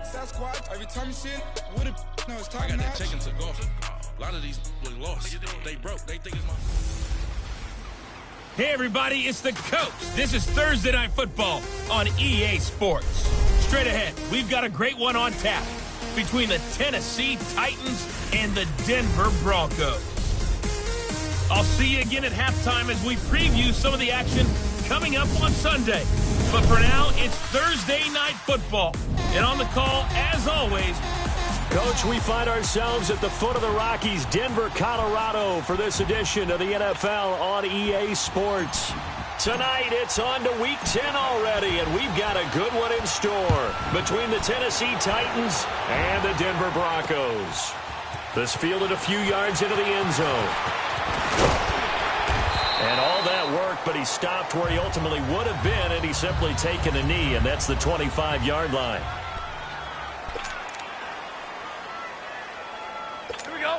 like Sasquatch. Every time you see it, what a no, it's top I got notch. that taken to golf. A lot of these look lost. They broke. They think it's my... Hey, everybody, it's the Coach. This is Thursday Night Football on EA Sports. Straight ahead, we've got a great one on tap between the Tennessee Titans and the Denver Broncos. I'll see you again at halftime as we preview some of the action coming up on Sunday. But for now, it's Thursday Night Football. And on the call, as always, Coach, we find ourselves at the foot of the Rockies, Denver, Colorado, for this edition of the NFL on EA Sports. Tonight, it's on to Week 10 already, and we've got a good one in store between the Tennessee Titans and the Denver Broncos. This fielded a few yards into the end zone. And all that work, but he stopped where he ultimately would have been, and he's simply taken a knee, and that's the 25-yard line. Here we go.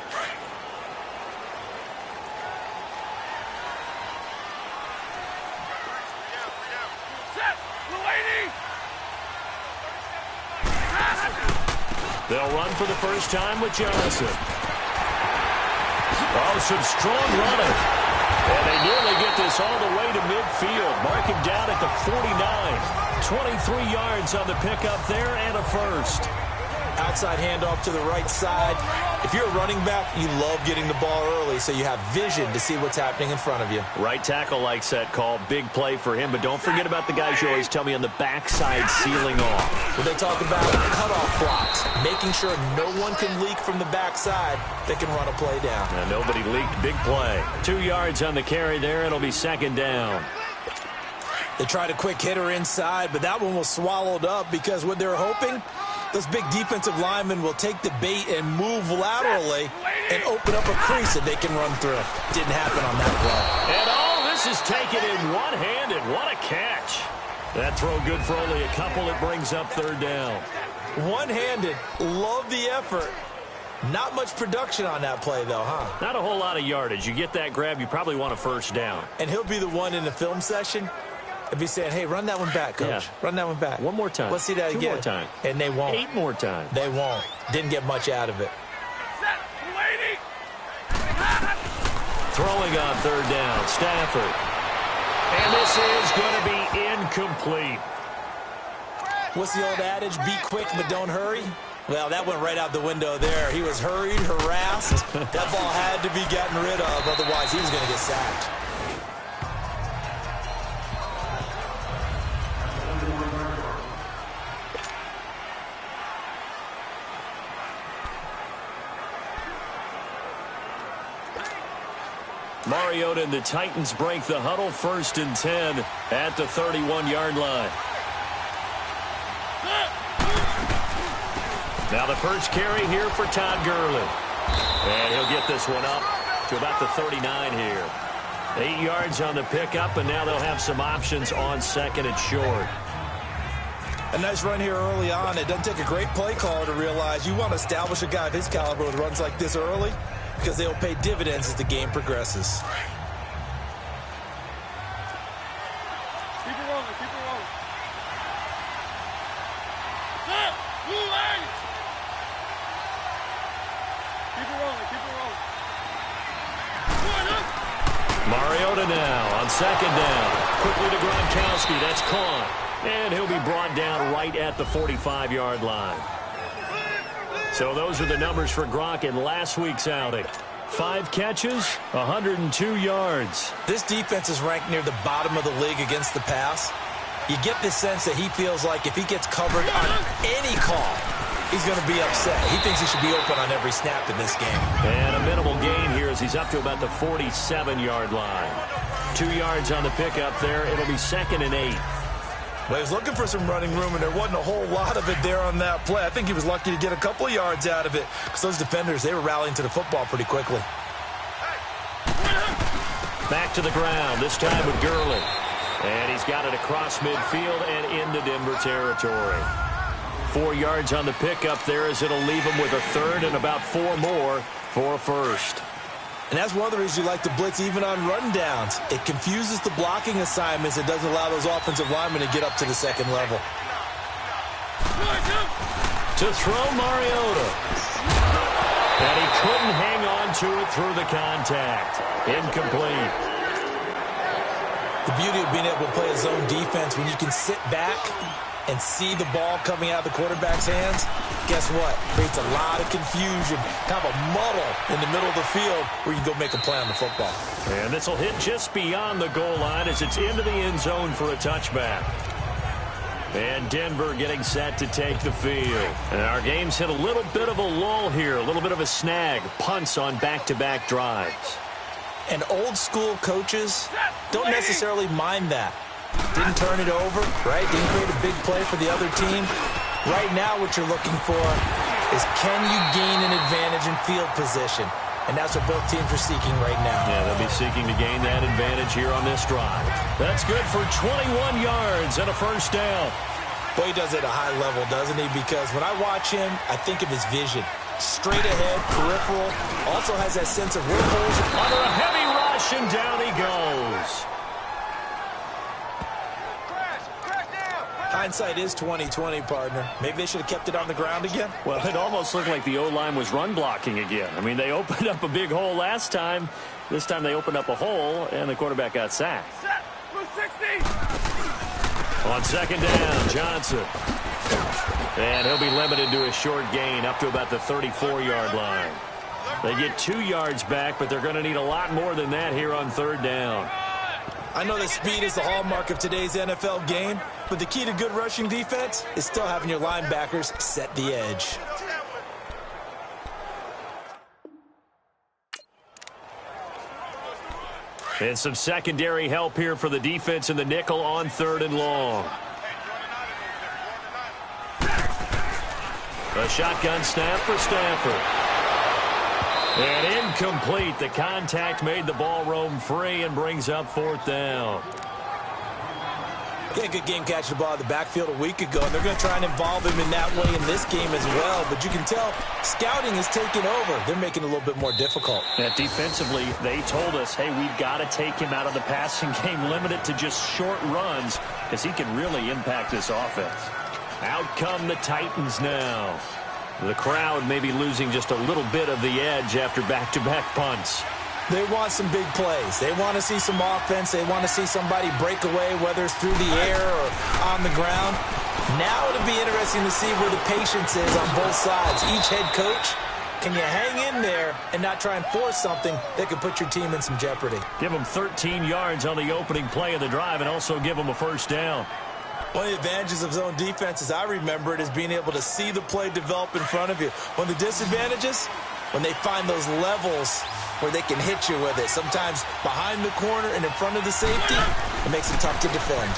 They'll run for the first time with Johnson. Oh, some strong running. And they nearly get this all the way to midfield. Mark him down at the 49. 23 yards on the pickup there and a first. Outside handoff to the right side. If you're a running back, you love getting the ball early so you have vision to see what's happening in front of you. Right tackle likes that call. Big play for him. But don't forget about the guys you always tell me on the backside sealing off. When they talk about cutoff blocks, making sure no one can leak from the backside that can run a play down. And nobody leaked. Big play. 2 yards on the carry there. It'll be second down. They tried a quick hitter inside, but that one was swallowed up because what they're hoping, those big defensive linemen will take the bait and move laterally and open up a crease that they can run through. Didn't happen on that play. And all this is taken in one-handed. What a catch. That throw good for only a couple. It brings up third down. One-handed. Love the effort. Not much production on that play, though, huh? Not a whole lot of yardage. You get that grab, you probably want a first down. And he'll be the one in the film session and be saying, hey, run that one back, Coach. Yeah. Run that one back. One more time. Let's see that Two again. more time. And they won't. 8 more times. They won't. Didn't get much out of it. Throwing on third down, Stafford. And this is going to be incomplete. What's the old adage? Be quick, but don't hurry. Well, that went right out the window there. He was hurried, harassed. That ball had to be gotten rid of, otherwise he was going to get sacked. Mariota and the Titans break the huddle, 1st and 10 at the 31-yard line. Now the first carry here for Todd Gurley. And he'll get this one up to about the 39 here. 8 yards on the pickup, and now they'll have some options on second and short. A nice run here early on. It doesn't take a great play caller to realize you want to establish a guy of his caliber with runs like this early because they'll pay dividends as the game progresses. Keep it rolling. Keep it rolling. Keep it rolling. Keep it rolling. Mariota now on second down. Quickly to Gronkowski. That's caught. And he'll be brought down right at the 45-yard line. So those are the numbers for Gronk in last week's outing. 5 catches, 102 yards. This defense is ranked near the bottom of the league against the pass. You get this sense that he feels like if he gets covered on any call, he's going to be upset. He thinks he should be open on every snap in this game. And a minimal gain here as he's up to about the 47-yard line. 2 yards on the pickup there. It'll be 2nd and 8. Well, he was looking for some running room, and there wasn't a whole lot of it there on that play. I think he was lucky to get a couple of yards out of it because those defenders, they were rallying to the football pretty quickly. Back to the ground, this time with Gurley. And he's got it across midfield and into Denver territory. 4 yards on the pickup there as it'll leave him with a third and about 4 more for a first. And that's one of the reasons you like to blitz even on run downs. It confuses the blocking assignments. It doesn't allow those offensive linemen to get up to the second level. To throw Mariota. And he couldn't hang on to it through the contact. Incomplete. The beauty of being able to play a zone defense when you can sit back and see the ball coming out of the quarterback's hands, guess what? Creates a lot of confusion, kind of a muddle in the middle of the field where you can go make a play on the football. And this will hit just beyond the goal line as it's into the end zone for a touchback. And Denver getting set to take the field. And our game's hit a little bit of a lull here, a little bit of a snag. Punts on back-to-back drives. And old-school coaches don't necessarily mind that. Didn't turn it over, right? Didn't create a big play for the other team. Right now what you're looking for is can you gain an advantage in field position? And that's what both teams are seeking right now. Yeah, they'll be seeking to gain that advantage here on this drive. That's good for 21 yards and a first down. Boy, he does it at a high level, doesn't he? Because when I watch him, I think of his vision. Straight ahead, peripheral. Also has that sense of where holes are. Under a heavy rush, and down he goes. Hindsight is 20/20, partner. Maybe they should have kept it on the ground again. Well, it almost looked like the O-line was run blocking again. I mean, they opened up a big hole last time. This time they opened up a hole, and the quarterback got sacked. On second down, Johnson. And he'll be limited to a short gain up to about the 34-yard line. They get 2 yards back, but they're going to need a lot more than that here on third down. I know that speed is the hallmark of today's NFL game, but the key to good rushing defense is still having your linebackers set the edge. And some secondary help here for the defense in the nickel on third and long. A shotgun snap for Stafford. And incomplete. The contact made the ball roam free and brings up fourth down. He had a good game catching the ball in the backfield a week ago, and they're going to try and involve him in that way in this game as well. But you can tell scouting is taking over. They're making it a little bit more difficult. Yeah, defensively, they told us, hey, we've got to take him out of the passing game, limit it to just short runs, because he can really impact this offense. Out come the Titans now. The crowd may be losing just a little bit of the edge after back-to-back punts. They want some big plays. They want to see some offense. They want to see somebody break away, whether it's through the air or on the ground. Now it'll be interesting to see where the patience is on both sides. Each head coach, can you hang in there and not try and force something that could put your team in some jeopardy? Give them 13 yards on the opening play of the drive and also give them a first down. One of the advantages of zone defense, as I remember it, is being able to see the play develop in front of you. One of the disadvantages, when they find those levels where they can hit you with it. Sometimes behind the corner and in front of the safety, it makes it tough to defend.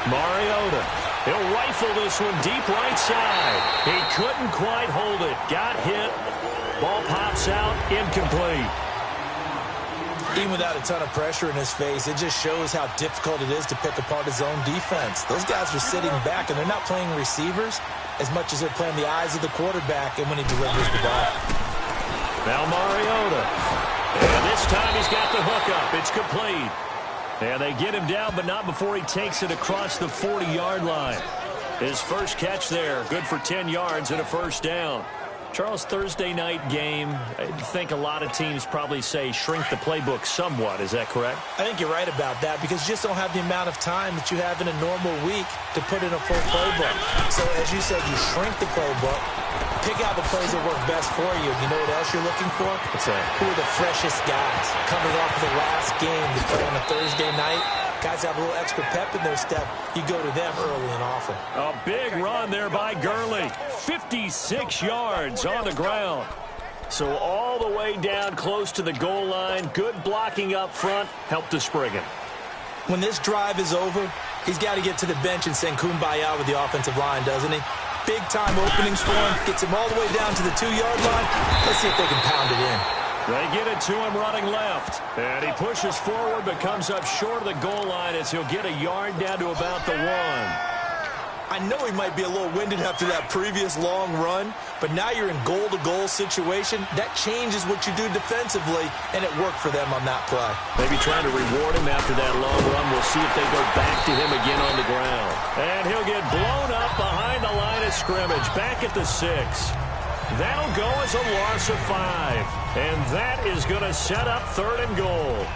Mariota, he'll rifle this one deep right side. He couldn't quite hold it. Got hit. Ball pops out, incomplete. Even without a ton of pressure in his face, it just shows how difficult it is to pick apart his own defense. Those guys are sitting back, and they're not playing receivers as much as they're playing the eyes of the quarterback and when he delivers the ball. Now Mariota. And this time he's got the hook up. It's complete. And they get him down, but not before he takes it across the 40-yard line. His first catch there, good for 10 yards and a first down. Charles, Thursday night game, I think a lot of teams probably say shrink the playbook somewhat. Is that correct? I think you're right about that because you just don't have the amount of time that you have in a normal week to put in a full playbook. So as you said, you shrink the playbook, pick out the plays that work best for you. You know what else you're looking for? What's that? Who are the freshest guys coming off of the last game to play on a Thursday night? Guys have a little extra pep in their step. You go to them early and often. A big run there by Gurley. 56 yards on the ground. So all the way down close to the goal line. Good blocking up front. Helped to spring him. When this drive is over, he's got to get to the bench and sing kumbaya with the offensive line, doesn't he? Big-time openings for him. Gets him all the way down to the 2-yard line. Let's see if they can pound it in. They get it to him running left. And he pushes forward but comes up short of the goal line as he'll get a yard down to about the 1. I know he might be a little winded after that previous long run, but now you're in goal-to-goal situation. That changes what you do defensively, and it worked for them on that play. Maybe trying to reward him after that long run. We'll see if they go back to him again on the ground. And he'll get blown up behind the line of of scrimmage, back at the 6. That'll go as a loss of 5. And that is going to set up 3rd and goal.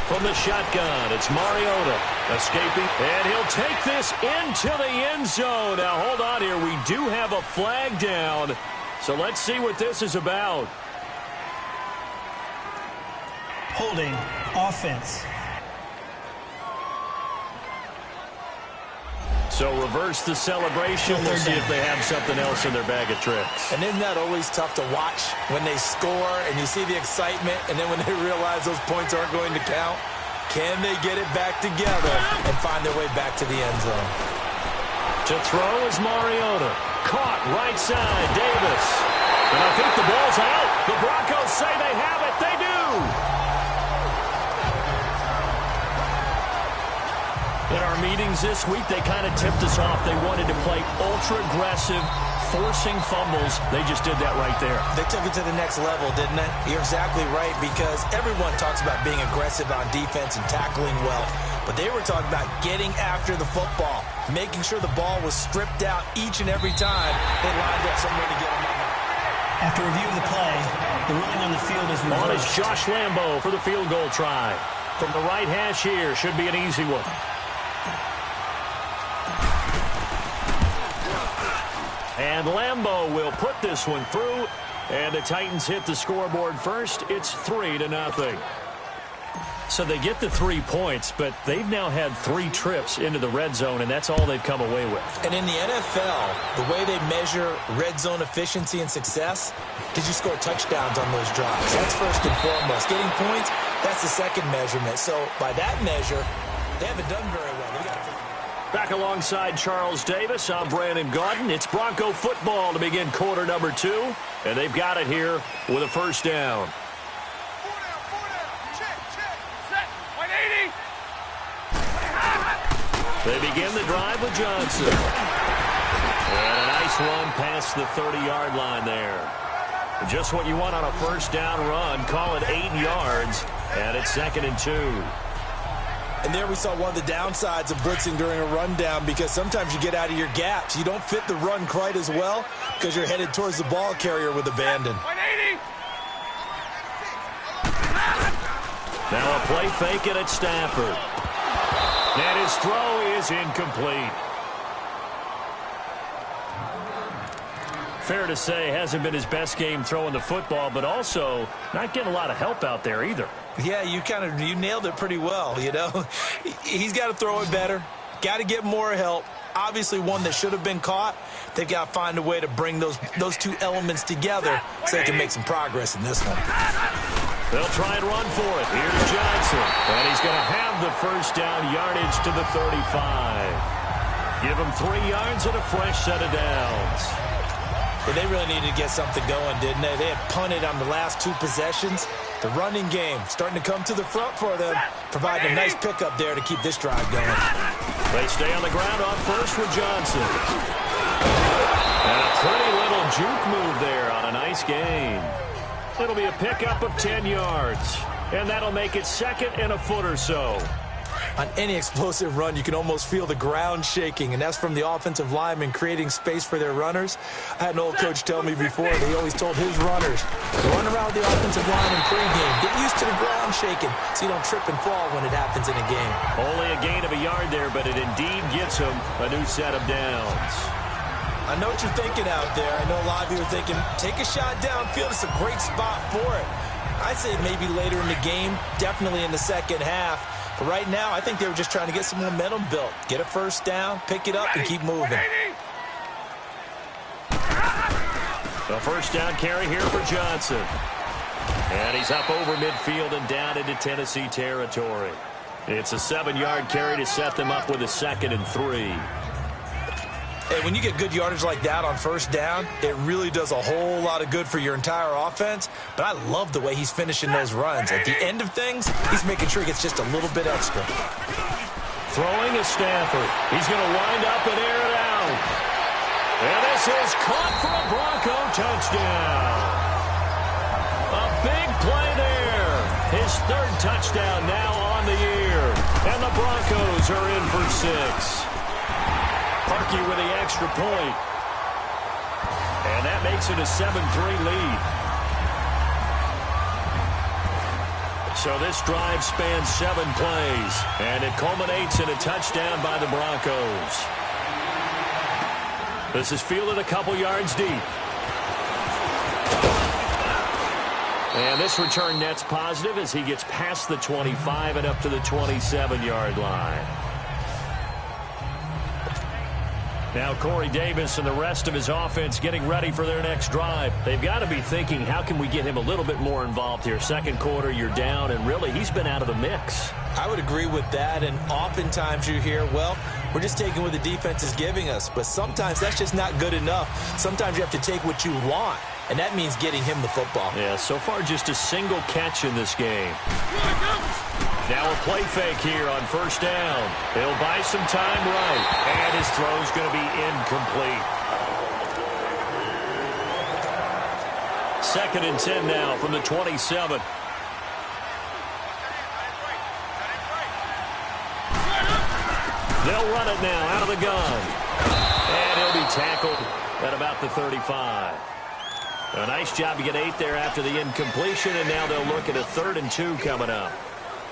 From the shotgun, it's Mariota escaping, and he'll take this into the end zone. Now, hold on here. We do have a flag down, so let's see what this is about. Holding offense. So reverse the celebration. We'll see if they have something else in their bag of tricks. And isn't that always tough to watch when they score and you see the excitement, and then when they realize those points aren't going to count? Can they get it back together and find their way back to the end zone? To throw is Mariota. Caught right side, Davis. And I think the ball's out. The Broncos say they have it. They do. In our meetings this week, they kind of tipped us off. They wanted to play ultra-aggressive, forcing fumbles. They just did that right there. They took it to the next level, didn't they? You're exactly right, because everyone talks about being aggressive on defense and tackling well. But they were talking about getting after the football, making sure the ball was stripped out each and every time they lined up somewhere to get them on. After review of the play, the ruling on the field is reversed. On is Josh Lambo for the field goal try. From the right hash here, should be an easy one. And Lambo will put this one through, and the Titans hit the scoreboard first. It's 3-0. So they get the 3 points, but they've now had 3 trips into the red zone, and that's all they've come away with. And in the NFL, the way they measure red zone efficiency and success, did you score touchdowns on those drives? That's first and foremost. Getting points, that's the second measurement. So by that measure, they haven't done very well. They got to... Back alongside Charles Davis, I'm Brandon Gaudin. It's Bronco football to begin quarter number 2, and they've got it here with a first down. They begin the drive with Johnson. And a nice run past the 30-yard line there. Just what you want on a first down run. Call it 8 yards, and it's 2nd and 2. And there we saw one of the downsides of blitzing during a rundown, because sometimes you get out of your gaps. You don't fit the run quite as well because you're headed towards the ball carrier with abandon. Now a play fake it at Stafford. And his throw is incomplete. Fair to say, hasn't been his best game throwing the football, but also not getting a lot of help out there either. Yeah, you nailed it pretty well, you know. He's got to throw it better, got to get more help. Obviously one that should have been caught. They've got to find a way to bring those 2 elements together so they can make some progress in this one. They'll try and run for it. Here's Johnson. And he's going to have the first down yardage to the 35. Give him 3 yards and a fresh set of downs. But they really needed to get something going, didn't they? They had punted on the last 2 possessions. The running game starting to come to the front for them, providing a nice pickup there to keep this drive going. They stay on the ground on first with Johnson. And a pretty little juke move there on a nice gain. It'll be a pickup of 10 yards, and that'll make it 2nd and a foot or so. On any explosive run, you can almost feel the ground shaking, and that's from the offensive linemen creating space for their runners. I had an old coach tell me before that he always told his runners to run around the offensive line in pregame. Get used to the ground shaking so you don't trip and fall when it happens in a game. Only a gain of a yard there, but it indeed gets him a new set of downs. I know what you're thinking out there. I know a lot of you are thinking, take a shot downfield. It's a great spot for it. I'd say maybe later in the game, definitely in the second half. But right now, I think they were just trying to get some momentum built. Get a first down, pick it up, and keep moving. The first down carry here for Johnson. And he's up over midfield and down into Tennessee territory. It's a 7-yard carry to set them up with a 2nd and 3. Hey, when you get good yardage like that on first down, it really does a whole lot of good for your entire offense. But I love the way he's finishing those runs. At the end of things, he's making sure he gets just a little bit extra. Throwing is Stafford. He's going to wind up and air it out. And they This is caught for a Bronco touchdown. A big play there. His third touchdown now on the year. And the Broncos are in for 6. Parkey with the extra point. And that makes it a 7-3 lead. So this drive spans 7 plays, and it culminates in a touchdown by the Broncos. This is fielded a couple yards deep. And this return net's positive as he gets past the 25 and up to the 27-yard line. Now Corey Davis and the rest of his offense getting ready for their next drive. They've got to be thinking, how can we get him a little bit more involved here? Second quarter, you're down, and really, he's been out of the mix. I would agree with that, and oftentimes you hear, well, we're just taking what the defense is giving us. But sometimes that's just not good enough. Sometimes you have to take what you want, and that means getting him the football. Yeah, so far just a single catch in this game. Now a play fake here on first down. He'll buy some time right, and his throw's going to be incomplete. 2nd and 10 now from the 27. They'll run it now out of the gun. And he'll be tackled at about the 35. A nice job to get 8 there after the incompletion, and now they'll look at a 3rd and 2 coming up.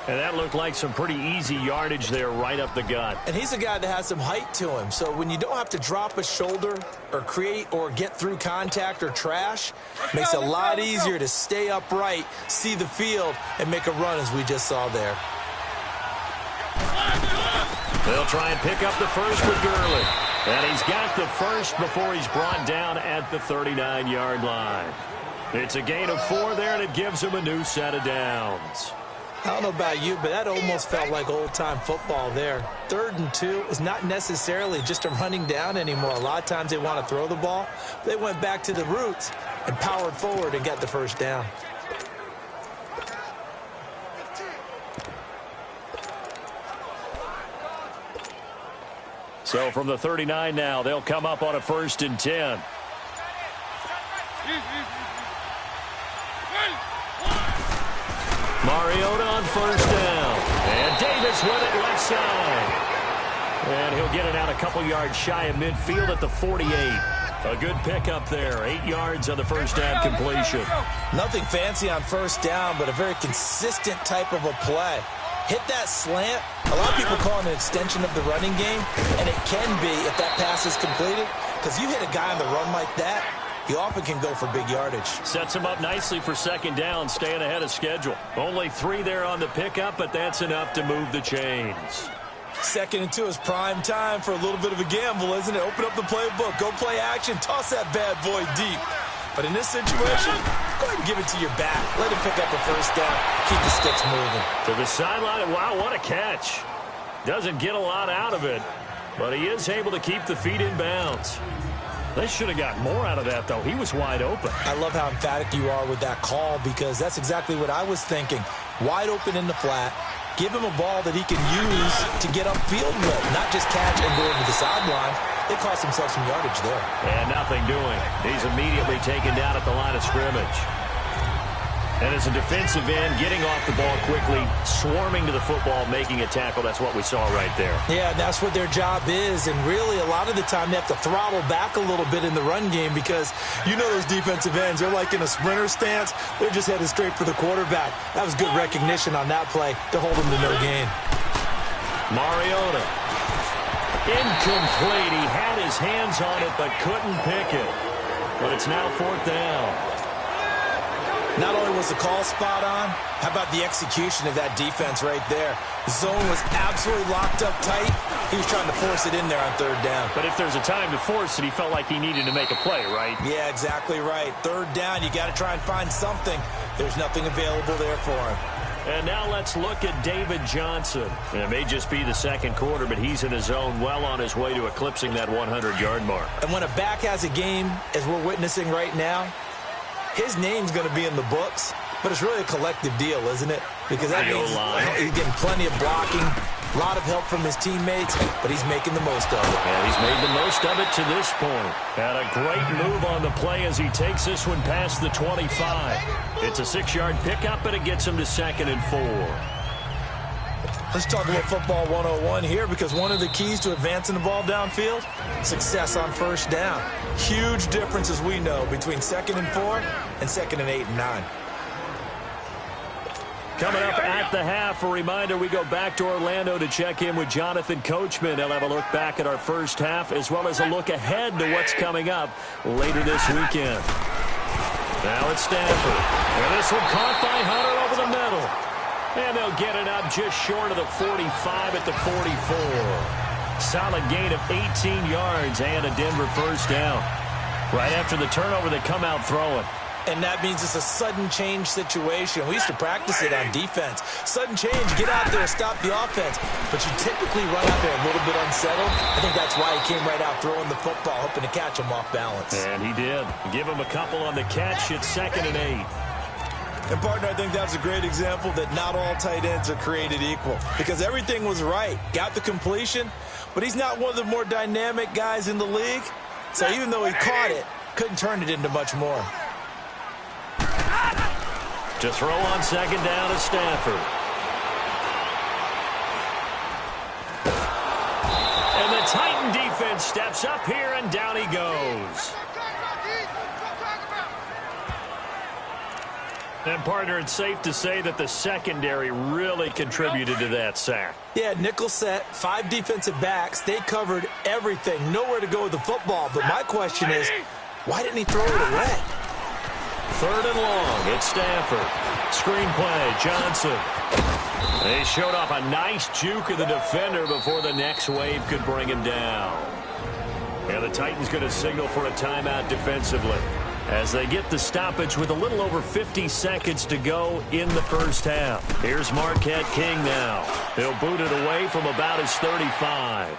And that looked like some pretty easy yardage there right up the gut. And he's a guy that has some height to him. So when you don't have to drop a shoulder or create or get through contact or trash, it makes it a lot easier to stay upright, see the field, and make a run as we just saw there. They'll try and pick up the first with Gurley. And he's got the first before he's brought down at the 39-yard line. It's a gain of 4 there, and it gives him a new set of downs. I don't know about you, but that almost felt like old-time football there. 3rd and 2 is not necessarily just a running down anymore. A lot of times they want to throw the ball. They went back to the roots and powered forward and got the first down. So from the 39 now, they'll come up on a 1st and 10. Mariota on first down. And Davis with it left side. And he'll get it out a couple yards shy of midfield at the 48. A good pickup there. 8 yards on the first down completion. Nothing fancy on first down, but a very consistent type of a play. Hit that slant. A lot of people call it an extension of the running game, and it can be if that pass is completed, because you hit a guy on the run like that, he often can go for big yardage. Sets him up nicely for second down, staying ahead of schedule. Only 3 there on the pickup, but that's enough to move the chains. 2nd and 2 is prime time for a little bit of a gamble, isn't it? Open up the playbook, go play action, toss that bad boy deep. But in this situation, go ahead and give it to your back. Let him pick up a first down. Keep the sticks moving. To the sideline, and wow, what a catch. Doesn't get a lot out of it, but he is able to keep the feet in bounds. They should have got more out of that, though. He was wide open. I love how emphatic you are with that call, because that's exactly what I was thinking. Wide open in the flat. Give him a ball that he can use to get upfield with, not just catch and go to the sideline. They cost themselves some yardage there. And nothing doing. He's immediately taken down at the line of scrimmage. And as a defensive end, getting off the ball quickly, swarming to the football, making a tackle, that's what we saw right there. Yeah, that's what their job is. And really, a lot of the time, they have to throttle back a little bit in the run game, because you know those defensive ends, they're like in a sprinter stance. They're just headed straight for the quarterback. That was good recognition on that play to hold him to no gain. Mariota. Incomplete. He had his hands on it, but couldn't pick it. But it's now 4th down. Not only was the call spot on, how about the execution of that defense right there? The zone was absolutely locked up tight. He was trying to force it in there on 3rd down. But if there's a time to force it, he felt like he needed to make a play, right? Yeah, exactly right. 3rd down, you got to try and find something. There's nothing available there for him. And now let's look at David Johnson. And it may just be the second quarter, but he's in his zone, well on his way to eclipsing that 100-yard mark. And when a back has a game, as we're witnessing right now, his name's going to be in the books. But it's really a collective deal, isn't it? Because that means he's getting plenty of blocking, a lot of help from his teammates, but he's making the most of it. Yeah, he's made the most of it to this point. Had a great move on the play as he takes this one past the 25. It's a 6-yard pickup, and it gets him to 2nd and 4. Let's talk about football 101 here, because one of the keys to advancing the ball downfield, success on first down. Huge difference, as we know, between 2nd and 4 and 2nd and 8 and 9. Coming up at the half, a reminder, we go back to Orlando to check in with Jonathan Coachman. He'll have a look back at our first half, as well as a look ahead to what's coming up later this weekend. Now it's Stafford. And this one caught by Hunter over the middle. And they'll get it up just short of the 45 at the 44. Solid gain of 18 yards and a Denver first down. Right after the turnover, they come out throwing. And that means it's a sudden change situation. We used to practice it on defense. Sudden change, get out there, stop the offense. But you typically run out there a little bit unsettled. I think that's why he came right out throwing the football, hoping to catch him off balance. And he did. Give him a couple on the catch. It's 2nd and 8. And, partner, I think that's a great example that not all tight ends are created equal. Because everything was right. Got the completion, but he's not one of the more dynamic guys in the league. So even though he caught it, couldn't turn it into much more. To throw on 2nd down is Stafford. And the Titan defense steps up here, and down he goes. And, partner, it's safe to say that the secondary really contributed to that sack. Yeah, nickel set, 5 defensive backs. They covered everything. Nowhere to go with the football. But my question is, why didn't he throw it away? 3rd and long. It's Stafford. Screen play, Johnson. They showed off a nice juke of the defender before the next wave could bring him down. And the Titans going to signal for a timeout defensively as they get the stoppage with a little over 50 seconds to go in the first half. Here's Marquette King now. He'll boot it away from about his 35.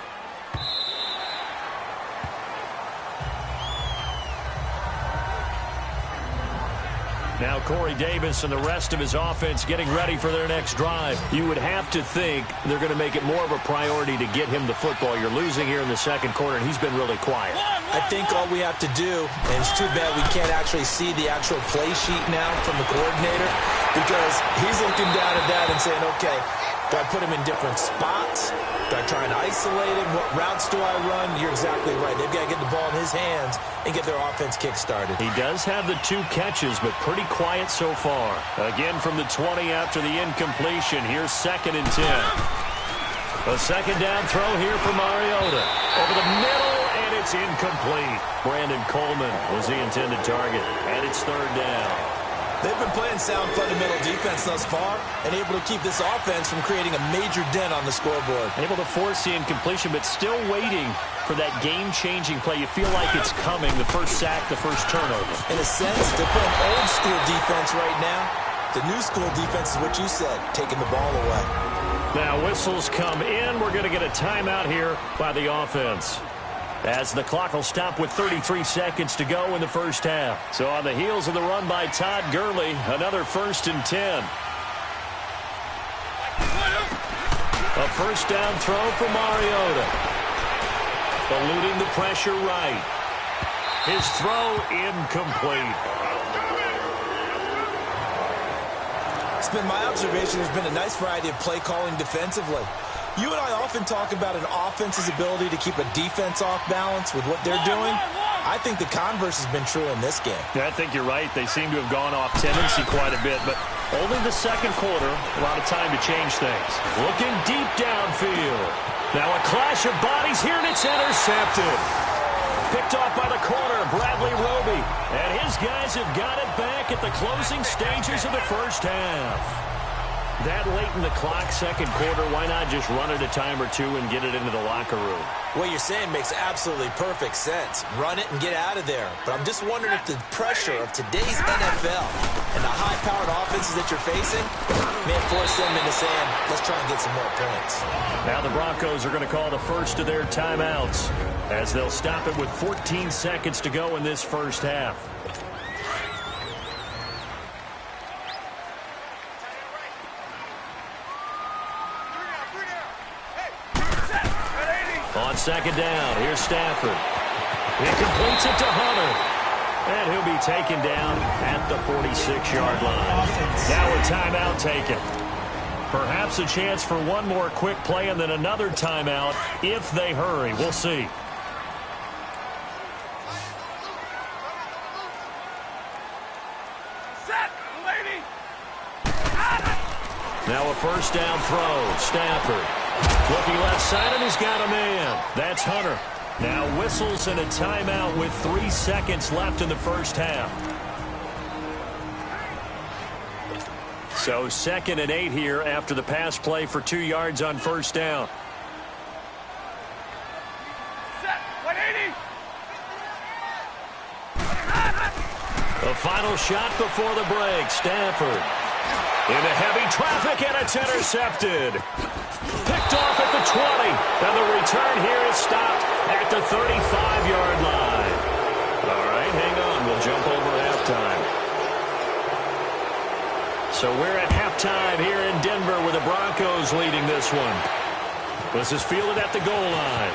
Now Corey Davis and the rest of his offense getting ready for their next drive. You would have to think they're going to make it more of a priority to get him the football. You're losing here in the second quarter, and he's been really quiet. I think all we have to do, and it's too bad we can't actually see the actual play sheet now from the coordinator, because he's looking down at that and saying, okay, do I put him in different spots? Do I try and isolate him? What routes do I run? You're exactly right. They've got to get the ball in his hands and get their offense kick-started. He does have the 2 catches, but pretty quiet so far. Again from the 20 after the incompletion. Here's 2nd and 10. A 2nd down throw here for Mariota. Over the middle, and it's incomplete. Brandon Coleman was the intended target, and it's 3rd down. They've been playing sound fundamental defense thus far and able to keep this offense from creating a major dent on the scoreboard. Able to force the incompletion, but still waiting for that game-changing play. You feel like it's coming, the first sack, the first turnover. In a sense, they're playing old-school defense right now. The new-school defense is what you said, taking the ball away. Now whistles come in. We're going to get a timeout here by the offense, as the clock will stop with 33 seconds to go in the first half. So on the heels of the run by Todd Gurley, another 1st and 10. A first down throw for Mariota. Eluding the pressure right. His throw incomplete. It's been my observation there's been a nice variety of play calling defensively. You and I often talk about an offense's ability to keep a defense off balance with what they're doing. I think the converse has been true in this game. Yeah, I think you're right. They seem to have gone off tendency quite a bit, but only the second quarter, a lot of time to change things. Looking deep downfield. Now a clash of bodies here, and it's intercepted. Picked off by the corner, Bradley Roby. And his guys have got it back at the closing stages of the first half. That late in the clock, second quarter, why not just run it a time or two and get it into the locker room? What you're saying makes absolutely perfect sense. Run it and get out of there. But I'm just wondering if the pressure of today's NFL and the high-powered offenses that you're facing may force them into saying, let's try and get some more points. Now the Broncos are going to call the first of their timeouts as they'll stop it with 14 seconds to go in this first half. On second down, here's Stafford. He completes it to Hunter. And he'll be taken down at the 46-yard line. Now a timeout taken. Perhaps a chance for one more quick play and then another timeout if they hurry. We'll see. Now a first down throw. Stafford looking left side, and he's got a man. That's Hunter. Now whistles and a timeout with 3 seconds left in the first half. So 2nd and 8 here after the pass play for 2 yards on first down. The final shot before the break. Stafford into heavy traffic, and it's intercepted. Picked off at the 20, and the return here is stopped at the 35-yard line. All right, hang on. We'll jump over halftime. So we're at halftime here in Denver with the Broncos leading this one. This is fielded at the goal line.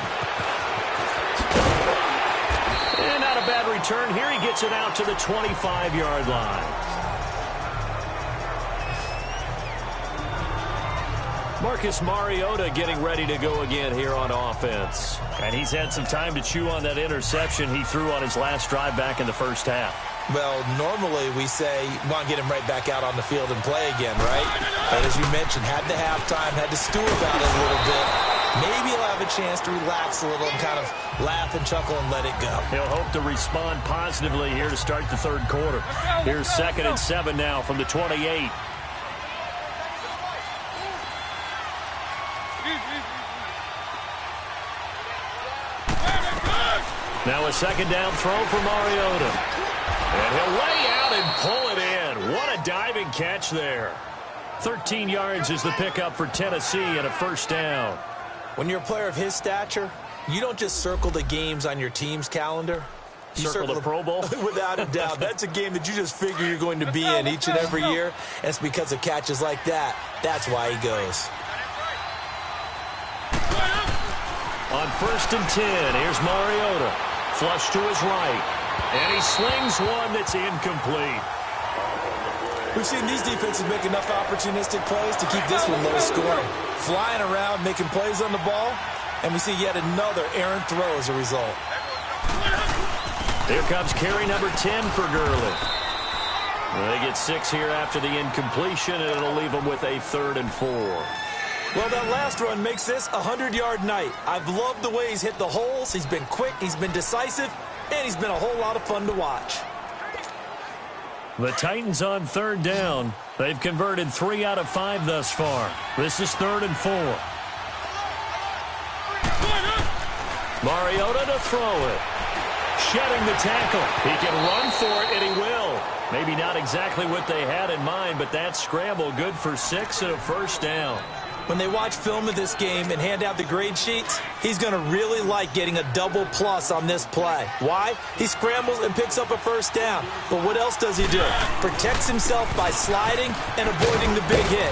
And not a bad return here. He gets it out to the 25-yard line. Marcus Mariota getting ready to go again here on offense. And he's had some time to chew on that interception he threw on his last drive back in the first half. Well, normally we say you want to get him right back out on the field and play again, right? But as you mentioned, had the halftime, had to stew about it a little bit. Maybe he'll have a chance to relax a little and kind of laugh and chuckle and let it go. He'll hope to respond positively here to start the third quarter. Here's 2nd and 7 now from the 28. Now a second down throw for Mariota. And he'll lay out and pull it in. What a diving catch there. 13 yards is the pickup for Tennessee and a first down. When you're a player of his stature, you don't just circle the games on your team's calendar. You circle the Pro Bowl? Without a doubt. That's a game that you just figure you're going to be in each and every year. And it's because of catches like that. That's why he goes. On 1st and 10, here's Mariota. Flush to his right. And he slings one that's incomplete. We've seen these defenses make enough opportunistic plays to keep this one low scoring. Flying around, making plays on the ball, and we see yet another errant throw as a result. Here comes carry number 10 for Gurley. Well, they get 6 here after the incompletion, and it'll leave them with a 3rd and 4. Well, that last run makes this a 100-yard night. I've loved the way he's hit the holes. He's been quick, he's been decisive, and he's been a whole lot of fun to watch. The Titans on 3rd down. They've converted 3 out of 5 thus far. This is 3rd and 4. Mariota to throw it. Shedding the tackle. He can run for it, and he will. Maybe not exactly what they had in mind, but that scramble good for 6 and a first down. When they watch film of this game and hand out the grade sheets, he's going to really like getting a double plus on this play. Why? He scrambles and picks up a first down. But what else does he do? Protects himself by sliding and avoiding the big hit.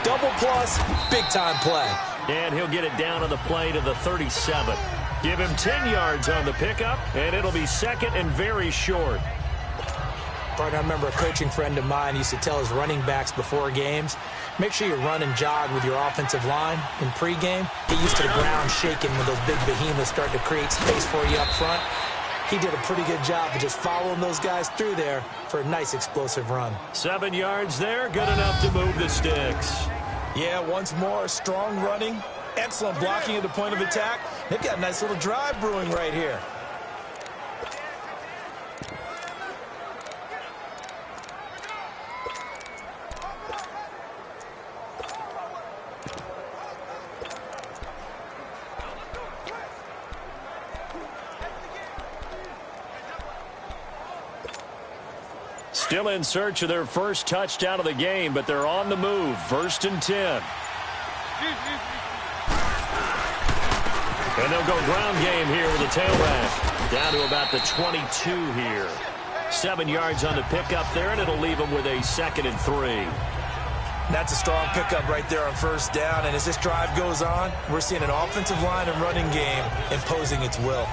Double plus, big-time play. And he'll get it down on the play to the 37. Give him 10 yards on the pickup, and it'll be 2nd and very short. Partner, I remember a coaching friend of mine used to tell his running backs before games, make sure you run and jog with your offensive line in pregame. Get used to the ground shaking when those big behemoths start to create space for you up front. He did a pretty good job of just following those guys through there for a nice explosive run. 7 yards there, good enough to move the sticks. Yeah, once more, strong running, excellent blocking at the point of attack. They've got a nice little drive brewing right here. Still in search of their first touchdown of the game, but they're on the move. 1st and 10. And they'll go ground game here with a tailback. Down to about the 22 here. 7 yards on the pickup there, and it'll leave them with a 2nd and 3. That's a strong pickup right there on first down. And as this drive goes on, we're seeing an offensive line and running game imposing its will.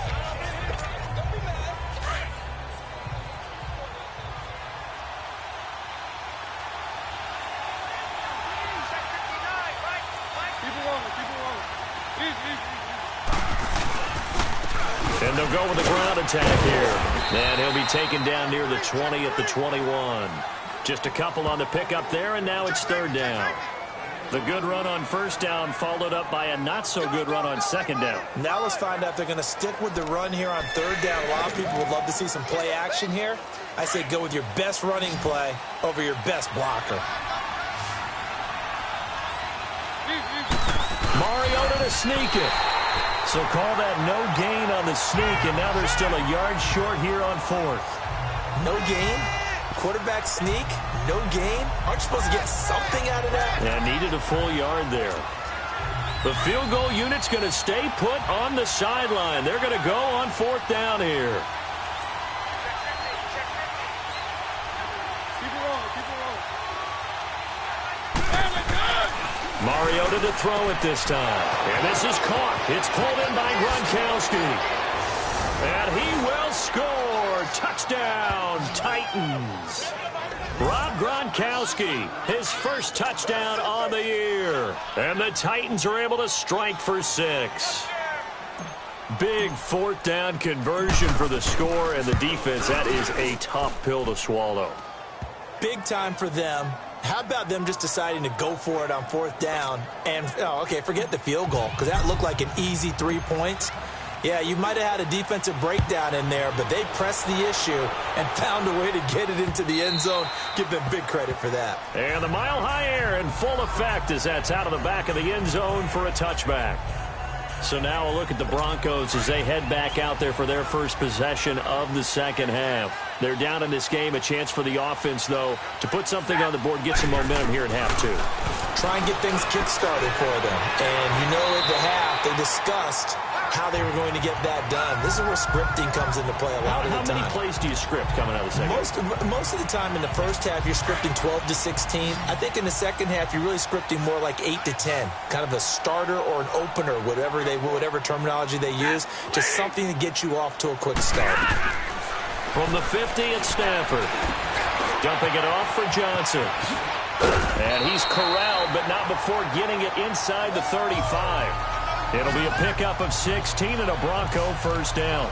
And they'll go with the ground attack here. And he'll be taken down near the 20 at the 21. Just a couple on the pickup there, and now it's third down. The good run on first down followed up by a not-so-good run on second down. Now let's find out if they're going to stick with the run here on third down. A lot of people would love to see some play action here. I say go with your best running play over your best blocker. Mariota to sneak it. So call that no gain on the sneak, and now they're still a yard short here on fourth. No gain? Quarterback sneak? No gain? Aren't you supposed to get something out of that? Yeah, needed a full yard there. The field goal unit's going to stay put on the sideline. They're going to go on fourth down here. Mariota to throw it this time. And this is caught. It's pulled in by Gronkowski. And he will score. Touchdown, Titans. Rob Gronkowski, his first touchdown on the year. And the Titans are able to strike for 6. Big fourth down conversion for the score, and the defense, that is a tough pill to swallow. Big time for them. How about them just deciding to go for it on fourth down? And, okay, forget the field goal, because that looked like an easy 3 points. Yeah, you might have had a defensive breakdown in there, but they pressed the issue and found a way to get it into the end zone. Give them big credit for that. And the mile-high air in full effect as that's out of the back of the end zone for a touchback. So now a look at the Broncos as they head back out there for their first possession of the second half. They're down in this game. A chance for the offense, though, to put something on the board, get some momentum here in half 2. Try and get things kick-started for them. And you know at the half they discussed how they were going to get that done. This is where scripting comes into play a lot of the time. How many plays do you script coming out of the second half? Most of the time in the first half, you're scripting 12 to 16. I think in the second half, you're really scripting more like 8 to 10. Kind of a starter or an opener, whatever terminology they use. Just something to get you off to a quick start. From the 50, it's Stafford. Dumping it off for Johnson. And he's corralled, but not before getting it inside the 35. It'll be a pickup of 16 and a Bronco first down.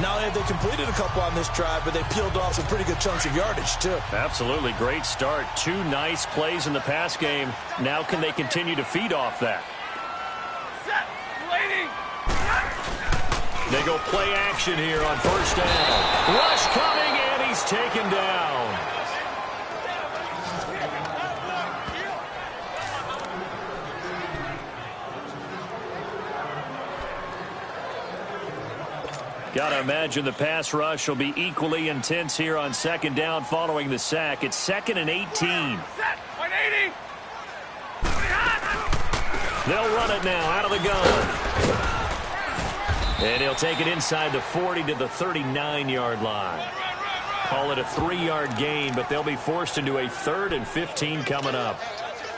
Not only have they completed a couple on this drive, but they peeled off some pretty good chunks of yardage, too. Absolutely. Great start. 2 nice plays in the pass game. Now can they continue to feed off that? Set. Waiting. They go play action here on first down. Rush coming, and he's taken down. Got to imagine the pass rush will be equally intense here on second down following the sack. It's 2nd and 18. Set. 180. They'll run it now out of the gun. And he'll take it inside the 40 to the 39-yard line. Call it a 3-yard gain, but they'll be forced into a 3rd and 15 coming up.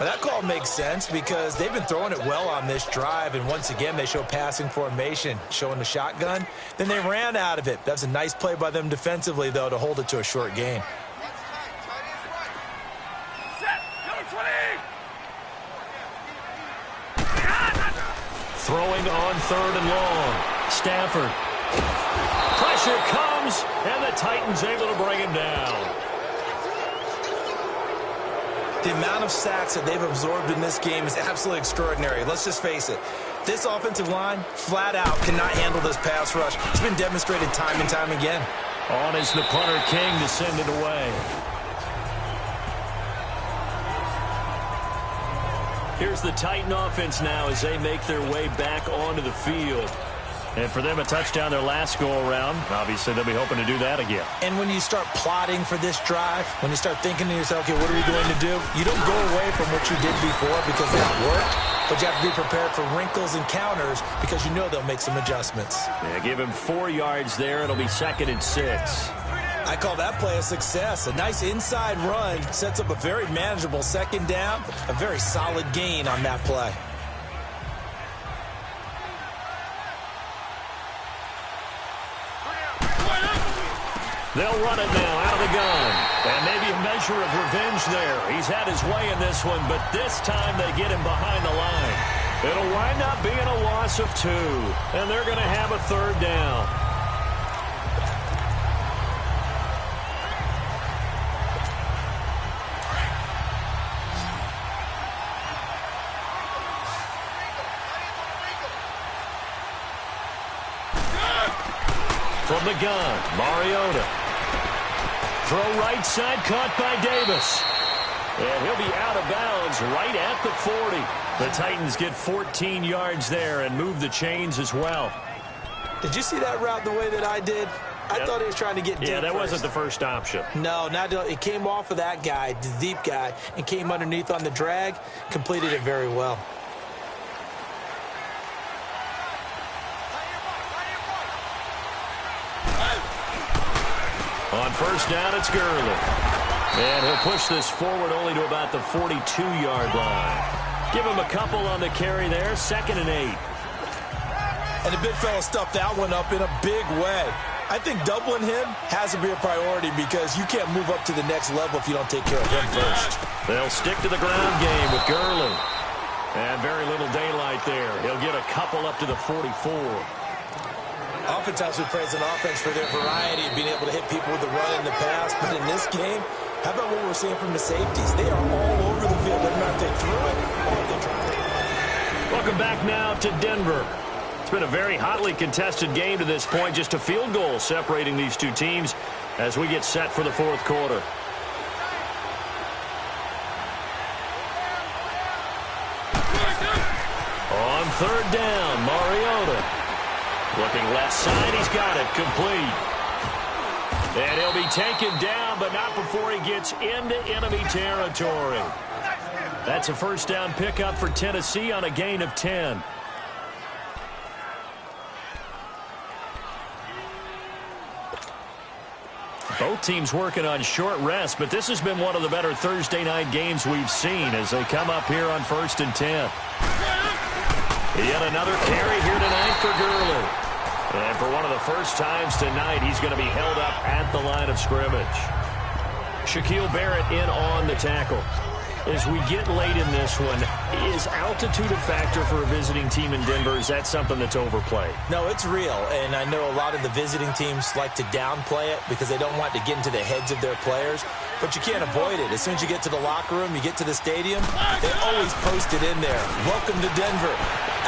Well, that call makes sense because they've been throwing it well on this drive, and once again they show passing formation, showing the shotgun. Then they ran out of it. That's a nice play by them defensively, though, to hold it to a short gain. Set. Number 20. Throwing on 3rd and long. Stafford. Pressure comes, and the Titans able to bring him down. The amount of sacks that they've absorbed in this game is absolutely extraordinary. Let's just face it. This offensive line, flat out, cannot handle this pass rush. It's been demonstrated time and time again. On is the punter King to send it away. Here's the Titan offense now as they make their way back onto the field. And for them, a touchdown their last go-around. Obviously, they'll be hoping to do that again. And when you start plotting for this drive, when you start thinking to yourself, okay, what are we going to do? You don't go away from what you did before because that worked, but you have to be prepared for wrinkles and counters because you know they'll make some adjustments. Yeah, give him 4 yards there. It'll be 2nd and 6. I call that play a success. A nice inside run sets up a very manageable second down, a very solid gain on that play. They'll run it now out of the gun. And maybe a measure of revenge there. He's had his way in this one, but this time they get him behind the line. It'll wind up being a loss of 2, and they're going to have a third down. From the gun, Mariota. Throw right side, caught by Davis. And he'll be out of bounds right at the 40. The Titans get 14 yards there and move the chains as well. Did you see that route the way that I did? I thought he was trying to get deep. Yeah, that first. wasn't the first option. No, it came off of that guy, the deep guy, and came underneath on the drag, completed it very well. On first down, it's Gurley. And he'll push this forward only to about the 42-yard line. Give him a couple on the carry there, 2nd and 8. And the big fella stuffed that one up in a big way. I think doubling him has to be a priority because you can't move up to the next level if you don't take care of him first. They'll stick to the ground game with Gurley. And very little daylight there. He'll get a couple up to the 44. Oftentimes we praise an offense for their variety of being able to hit people with the run in the pass. But in this game, how about what we're seeing from the safeties? They are all over the field. Doesn't matter if they threw it or if they dropped it. Welcome back now to Denver. It's been a very hotly contested game to this point. Just a field goal separating these two teams as we get set for the fourth quarter. On third down, Mariota. Looking left side, he's got it, complete. And he'll be taken down, but not before he gets into enemy territory. That's a first down pickup for Tennessee on a gain of 10. Both teams working on short rest, but this has been one of the better Thursday night games we've seen as they come up here on 1st and 10. Yet another carry here tonight for Gurley. And for one of the first times tonight, he's going to be held up at the line of scrimmage. Shaquille Barrett in on the tackle. As we get late in this one, is altitude a factor for a visiting team in Denver? Is that something that's overplayed? No, it's real, and I know a lot of the visiting teams like to downplay it because they don't want to get into the heads of their players, but you can't avoid it. As soon as you get to the locker room, you get to the stadium, they always post it in there. Welcome to Denver.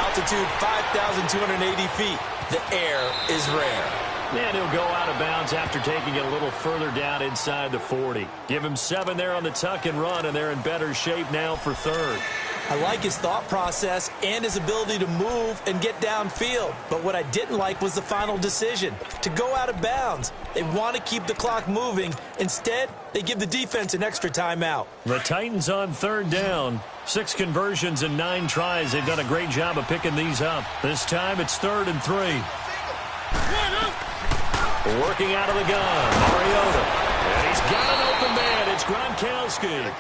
Altitude 5,280 feet. The air is rare. And he'll go out of bounds after taking it a little further down inside the 40. Give him 7 there on the tuck and run, and they're in better shape now for third. I like his thought process and his ability to move and get downfield. But what I didn't like was the final decision, to go out of bounds. They want to keep the clock moving. Instead, they give the defense an extra timeout. The Titans on third down. 6 conversions and 9 tries. They've done a great job of picking these up. This time it's 3rd and 3. Working out of the gun, Mariota. And he's got an open man. It's Gronkowski.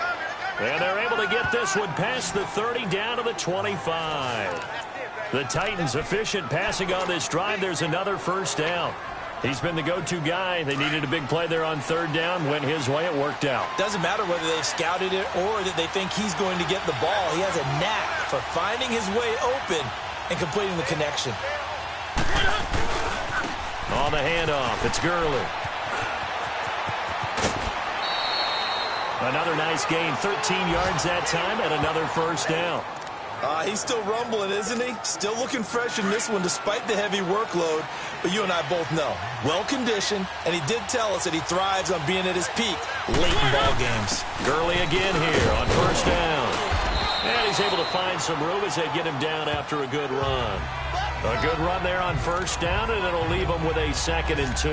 And they're able to get this one past the 30 down to the 25. The Titans efficient passing on this drive. There's another first down. He's been the go-to guy. They needed a big play there on third down. Went his way. It worked out. Doesn't matter whether they've scouted it or that they think he's going to get the ball. He has a knack for finding his way open and completing the connection. On the handoff, it's Gurley. Another nice gain, 13 yards that time, and another first down. He's still rumbling, isn't he? Still looking fresh in this one despite the heavy workload. But you and I both know, well-conditioned, and he did tell us that he thrives on being at his peak late in ball games. Gurley again here on first down. And he's able to find some room as they get him down after a good run. A good run there on first down, and it'll leave him with a 2nd and 2.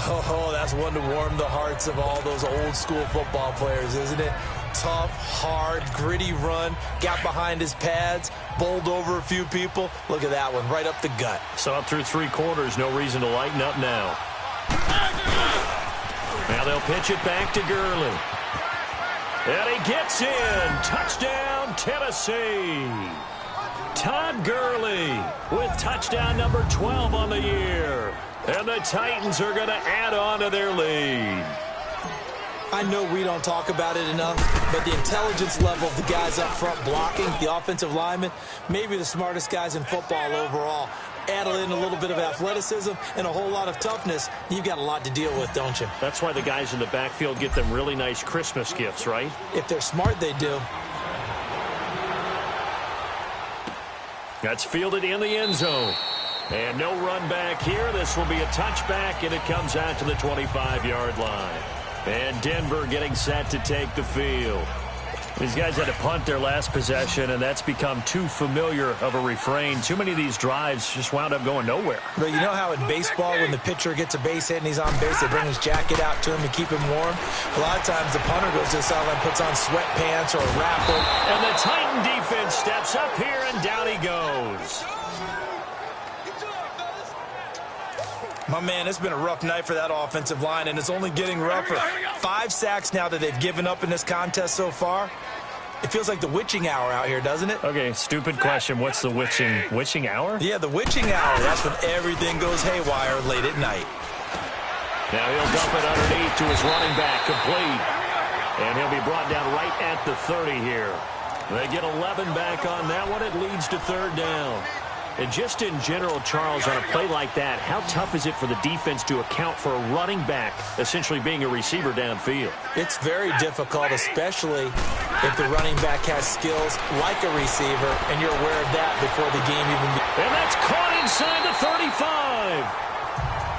Oh, that's one to warm the hearts of all those old-school football players, isn't it? Tough, hard, gritty run, got behind his pads, bowled over a few people. Look at that one, right up the gut. So up through 3 quarters, no reason to lighten up now. Now they'll pitch it back to Gurley. And he gets in. Touchdown, Tennessee. Todd Gurley with touchdown number 12 on the year. And the Titans are going to add on to their lead. I know we don't talk about it enough, but the intelligence level of the guys up front blocking, the offensive linemen, maybe the smartest guys in football overall. Add in a little bit of athleticism and a whole lot of toughness, you've got a lot to deal with, don't you? That's why the guys in the backfield get them really nice Christmas gifts, right? If they're smart, they do. That's fielded in the end zone. And no run back here. This will be a touchback, and it comes out to the 25-yard line. And Denver getting set to take the field. These guys had to punt their last possession, and that's become too familiar of a refrain. Too many of these drives just wound up going nowhere. But you know how in baseball, when the pitcher gets a base hit and he's on base, they bring his jacket out to him to keep him warm? A lot of times the punter goes to the sideline, puts on sweatpants or a wrapper. And the Titan defense steps up here, and down he goes. My man, it's been a rough night for that offensive line, and it's only getting rougher. 5 sacks now that they've given up in this contest so far. It feels like the witching hour out here, doesn't it? Okay, stupid question. What's the witching hour? Yeah, the witching hour. That's when everything goes haywire late at night. Now he'll dump it underneath to his running back, complete. And he'll be brought down right at the 30 here. They get 11 back on that one. It leads to third down. And just in general, Charles, on a play like that, how tough is it for the defense to account for a running back essentially being a receiver downfield? It's very difficult, especially if the running back has skills like a receiver, and you're aware of that before the game even begins. And that's caught inside the 35.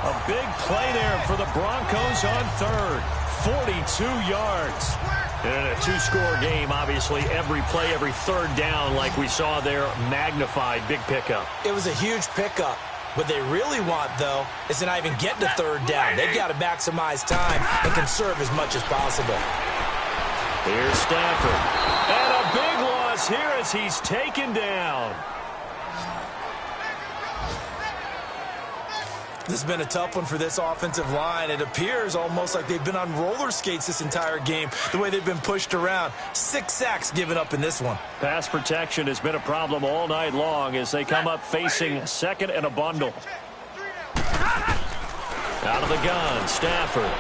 A big play there for the Broncos on third. 42 yards. And a two-score game, obviously, every play, every third down, like we saw there, magnified, big pickup. It was a huge pickup. What they really want, though, is to not even get to third down. They've got to maximize time and conserve as much as possible. Here's Stafford. And a big loss here as he's taken down. This has been a tough one for this offensive line. It appears almost like they've been on roller skates this entire game, the way they've been pushed around. 6 sacks given up in this one. Pass protection has been a problem all night long as they come up facing second and a bundle. Out of the gun, Stafford.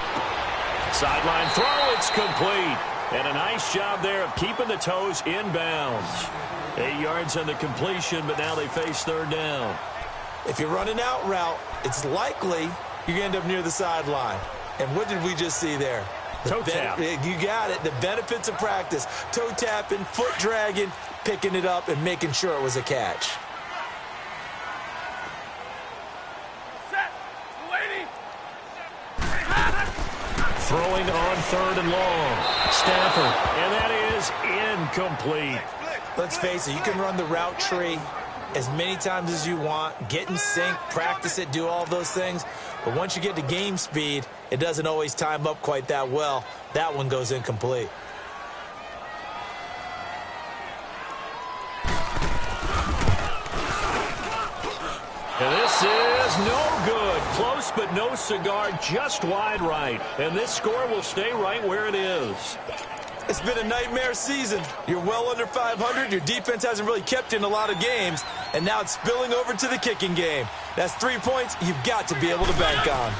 Sideline throw, it's complete. And a nice job there of keeping the toes inbounds. 8 yards on the completion, but now they face third down. If you're running out route, it's likely you're going to end up near the sideline. And what did we just see there? Toe tap. You got it. The benefits of practice. Toe tapping, foot dragging, picking it up, and making sure it was a catch. Set. Lady. Throwing on third and long. Stafford. And that is incomplete. Let's face it, you can run the route tree as many times as you want, get in sync, practice it, do all those things. But once you get to game speed, it doesn't always time up quite that well. That one goes incomplete. And this is no good. Close but no cigar, just wide right. And this score will stay right where it is. It's been a nightmare season. You're well under 500. Your defense hasn't really kept in a lot of games. And now it's spilling over to the kicking game. That's 3 points you've got to be able to bank on.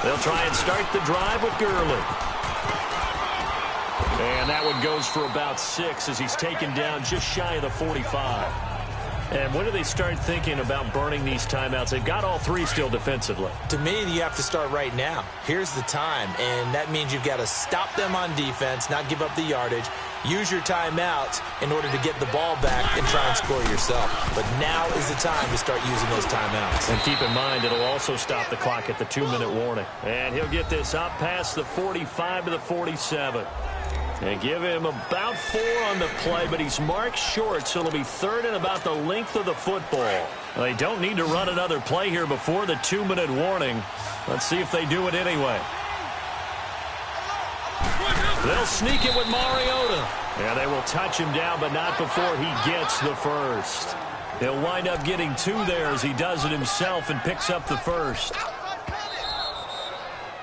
They'll try and start the drive with Gurley. And that one goes for about 6 as he's taken down just shy of the 45. And when do they start thinking about burning these timeouts? They've got all 3 still defensively. To me, you have to start right now. Here's the time, and that means you've got to stop them on defense, not give up the yardage, use your timeouts in order to get the ball back and try and score yourself. But now is the time to start using those timeouts. And keep in mind, it'll also stop the clock at the 2-minute warning. And he'll get this up past the 45 to the 47. And give him about 4 on the play, but he's marked short, so it'll be third and about the length of the football. They don't need to run another play here before the 2-minute warning. Let's see if they do it anyway. They'll sneak it with Mariota. And they will touch him down, but not before he gets the first. He'll wind up getting 2 there as he does it himself and picks up the first.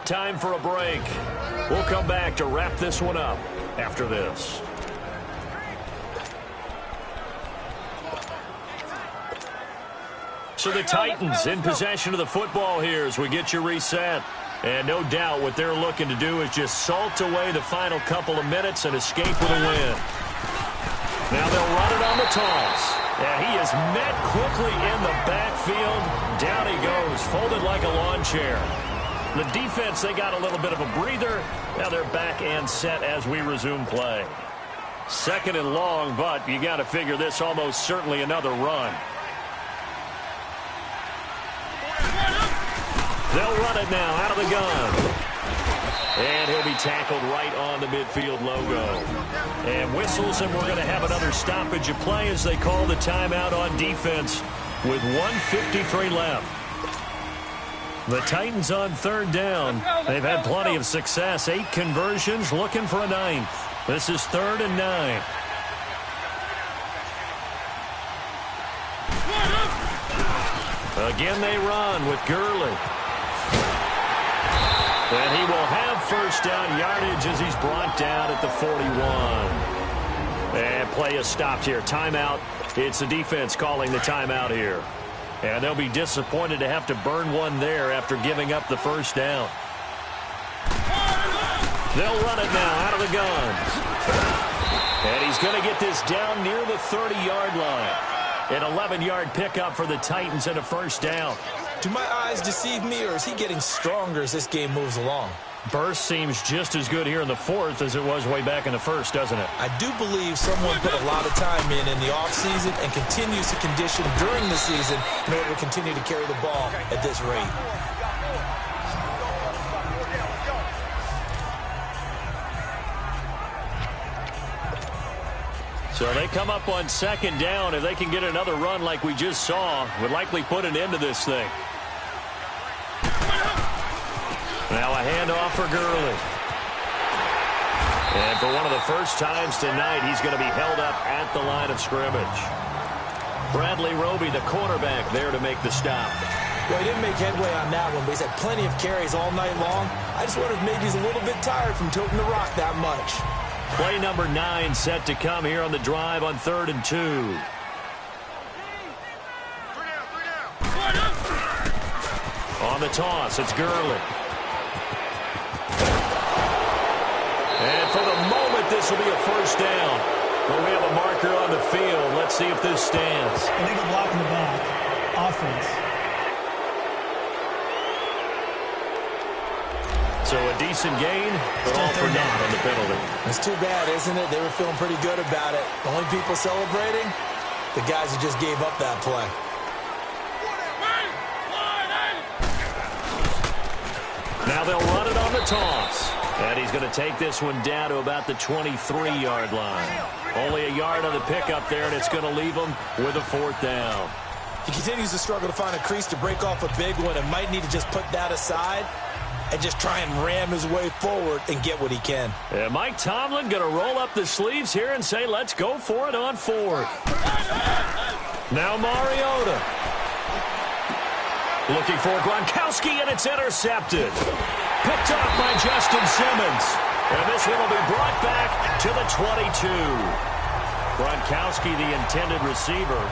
time for a break. We'll come back to wrap this one up after this. So the Titans in possession of the football here as we get you reset. And no doubt what they're looking to do is just salt away the final couple of minutes and escape with a win. Now they'll run it on the toss. And he is met quickly in the backfield. Down he goes, folded like a lawn chair. The defense, they got a little bit of a breather. Now they're back and set as we resume play. Second and long, but you got to figure this almost certainly another run. They'll run it now out of the gun. And he'll be tackled right on the midfield logo. And whistles, and we're going to have another stoppage of play as they call the timeout on defense with 1:53 left. The Titans on third down. They've had plenty of success. 8 conversions, looking for a 9th. This is 3rd and 9. Again they run with Gurley. And he will have first down yardage as he's brought down at the 41. And play is stopped here. Timeout. It's the defense calling the timeout here. And they'll be disappointed to have to burn one there after giving up the first down. They'll run it now out of the gun. And he's going to get this down near the 30-yard line. An 11-yard pickup for the Titans and a first down. Do my eyes deceive me, or is he getting stronger as this game moves along? Burst seems just as good here in the 4th as it was way back in the 1st, doesn't it? I do believe someone put a lot of time in the offseason and continues to condition during the season in order to continue to carry the ball at this rate. So they come up on second down. If they can get another run like we just saw, would likely put an end to this thing. Now a handoff for Gurley. And for one of the first times tonight, he's going to be held up at the line of scrimmage. Bradley Roby, the quarterback, there to make the stop. Well, he didn't make headway on that one, but he's had plenty of carries all night long. I just wonder if maybe he's a little bit tired from toting the rock that much. Play number 9 set to come here on the drive on 3rd and 2. On the toss, it's Gurley. And for the moment, this will be a first down. But we have a marker on the field. Let's see if this stands. Illegal block in the back. Offense. So a decent gain, but all for naught on the penalty. It's too bad, isn't it? They were feeling pretty good about it. The only people celebrating, the guys who just gave up that play. Now they'll run it on the toss. And he's going to take this one down to about the 23-yard line. Only a yard on the pickup there, and it's going to leave him with a 4th down. He continues to struggle to find a crease to break off a big one and might need to just put that aside and just try and ram his way forward and get what he can. And Mike Tomlin going to roll up the sleeves here and say, let's go for it on 4th. Now Mariota. Looking for Gronkowski, and it's intercepted. Picked off by Justin Simmons. And this one will be brought back to the 22. Gronkowski, the intended receiver.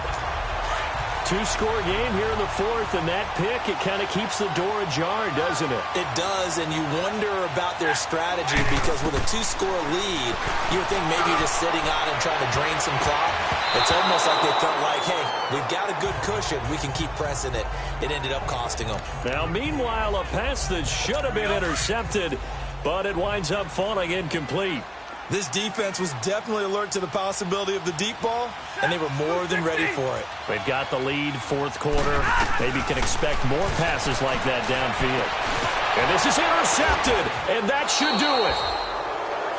2-score game here in the 4th, and that pick, it kind of keeps the door ajar, doesn't it? It does, and you wonder about their strategy because with a 2-score lead, you would think maybe you're just sitting on and trying to drain some clock. It's almost like they felt like, hey, we've got a good cushion. We can keep pressing it. It ended up costing them. Now, meanwhile, a pass that should have been intercepted, but it winds up falling incomplete. This defense was definitely alert to the possibility of the deep ball, and they were more than ready for it. They've got the lead, 4th quarter. Maybe can expect more passes like that downfield. And this is intercepted, and that should do it.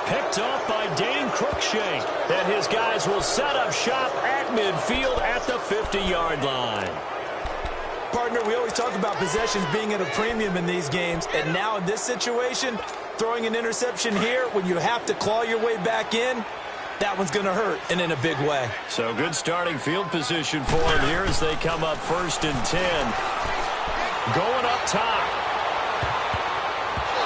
Picked up by Dane Cruikshank, and his guys will set up shop at midfield at the 50-yard line. Partner, we always talk about possessions being at a premium in these games, and now in this situation, throwing an interception here when you have to claw your way back in, that one's going to hurt, and in a big way. So good starting field position for them here as they come up 1st and 10. Going up top.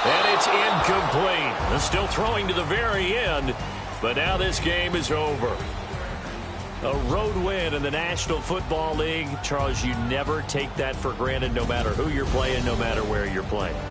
And it's incomplete. They're still throwing to the very end, but now this game is over. A road win in the National Football League. Charles, you never take that for granted no matter who you're playing, no matter where you're playing.